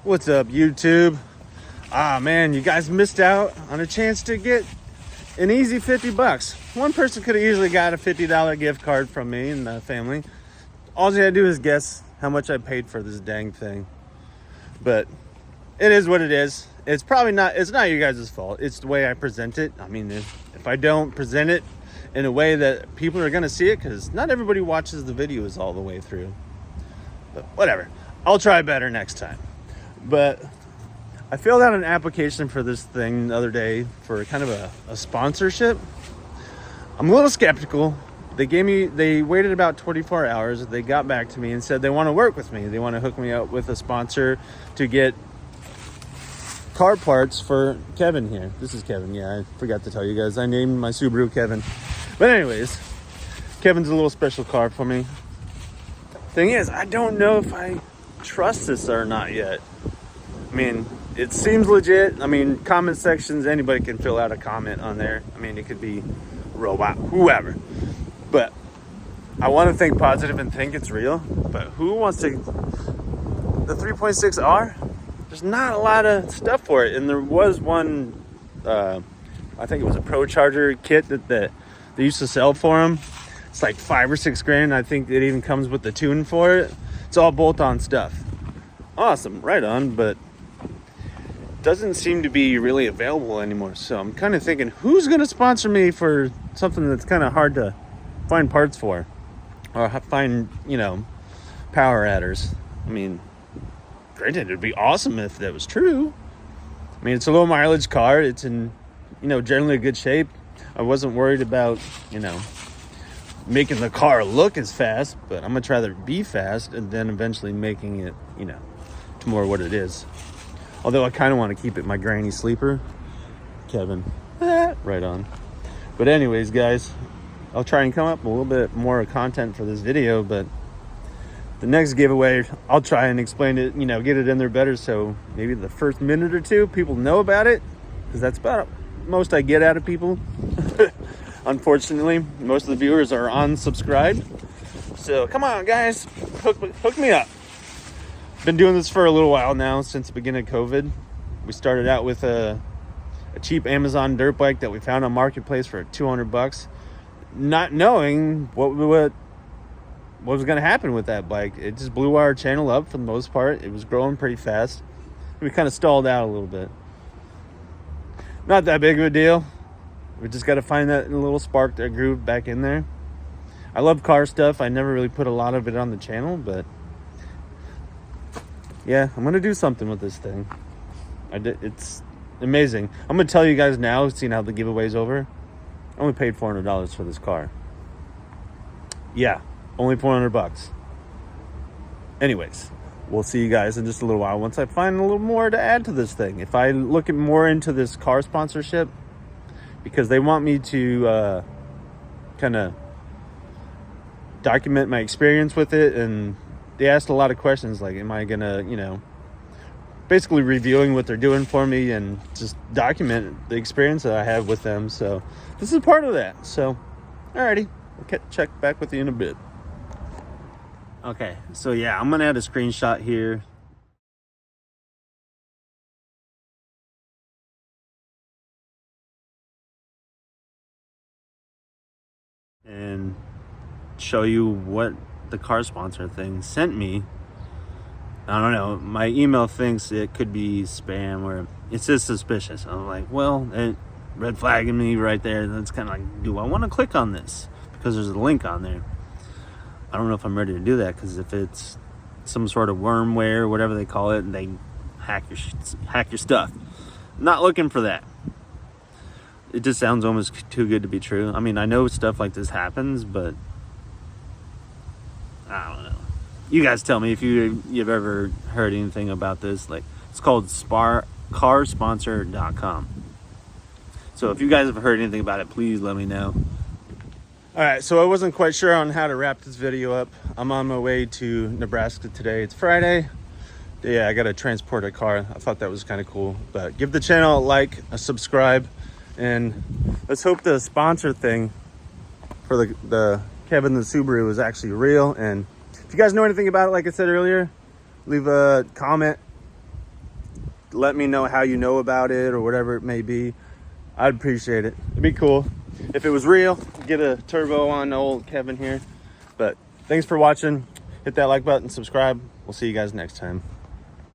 What's up, YouTube? Ah, man, you guys missed out on a chance to get an easy 50 bucks. One person could have easily got a $50 gift card from me and the family. All you had to do is guess how much I paid for this dang thing. But it is what it is. It's not you guys' fault. It's the way I present it. I mean, if I don't present it in a way that people are going to see it, because not everybody watches the videos all the way through. But whatever. I'll try better next time. But I filled out an application for this thing the other day for kind of a sponsorship. I'm a little skeptical. They waited about 24 hours. They got back to me and said they want to work with me. They want to hook me up with a sponsor to get car parts for Kevin here. This is Kevin. Yeah, I forgot to tell you guys. I named my Subaru Kevin. But anyways, Kevin's a little special car for me. Thing is, I don't know if I trust this or not yet. I mean, it seems legit. I mean, comment sections, anybody can fill out a comment on there. I mean, it could be robot, whoever. But I want to think positive and think it's real. But who wants to... The 3.6R? There's not a lot of stuff for it. And there was one, I think it was a Pro Charger kit that they used to sell for them. It's like $5 or $6 grand. I think it even comes with the tune for it. It's all bolt-on stuff. Awesome, right on, but doesn't seem to be really available anymore. So I'm kind of thinking, who's going to sponsor me for something that's kind of hard to find parts for, or find, power adders? I mean, granted, it'd be awesome if that was true. I mean, it's a low mileage car. It's in, generally good shape. I wasn't worried about, making the car look as fast, but I'm gonna try to be fast and then eventually making it, to more what it is. Although I kind of want to keep it my granny sleeper. Kevin, right on. But anyways, guys, I'll try and come up with a little bit more content for this video, but the next giveaway, I'll try and explain it, get it in there better, so maybe the first minute or two people know about it, because that's about most I get out of people. Unfortunately, most of the viewers are unsubscribed. So come on, guys, hook me up. Been doing this for a little while now, since the beginning of COVID. We started out with a cheap Amazon dirt bike that we found on Marketplace for 200 bucks, not knowing what was going to happen with that bike. It just blew our channel up for the most part. It was growing pretty fast. We kind of stalled out a little bit. Not that big of a deal. We just got to find that little spark, that groove back in there. I love car stuff. I never really put a lot of it on the channel, but yeah, I'm going to do something with this thing. It's amazing. I'm going to tell you guys now, seeing how the giveaway's over, I only paid $400 for this car. Yeah, only 400 bucks. Anyways, we'll see you guys in just a little while once I find a little more to add to this thing. If I look at more into this car sponsorship, because they want me to kind of document my experience with it, and they asked a lot of questions like, am I gonna, basically reviewing what they're doing for me and just document the experience that I have with them. So this is part of that. So alrighty, I'll check back with you in a bit. Okay, so yeah, I'm gonna add a screenshot here. And show you what the car sponsor thing sent me. I don't know, my email thinks it could be spam, or it's just suspicious. I'm like, well, it red flagging me right there. That's kind of like, do I want to click on this? Because there's a link on there. I don't know if I'm ready to do that, because if it's some sort of wormware, whatever they call it, and they hack your stuff. Not looking for that. It just sounds almost too good to be true. I mean, I know stuff like this happens, but I don't know. You guys tell me if you've ever heard anything about this. Like, it's called carsponsor.com. So if you guys have heard anything about it, please let me know. All right, so I wasn't quite sure on how to wrap this video up. I'm on my way to Nebraska today. It's Friday. Yeah, I got to transport a car. I thought that was kind of cool. But give the channel a like, a subscribe, and let's hope the sponsor thing for the Kevin the Subaru is actually real. And if you guys know anything about it, like I said earlier, leave a comment let me know how you know about it or whatever it may be. I'd appreciate it. It'd be cool if it was real. Get a turbo on old Kevin here. But thanks for watching. Hit that like button, subscribe. We'll see you guys next time.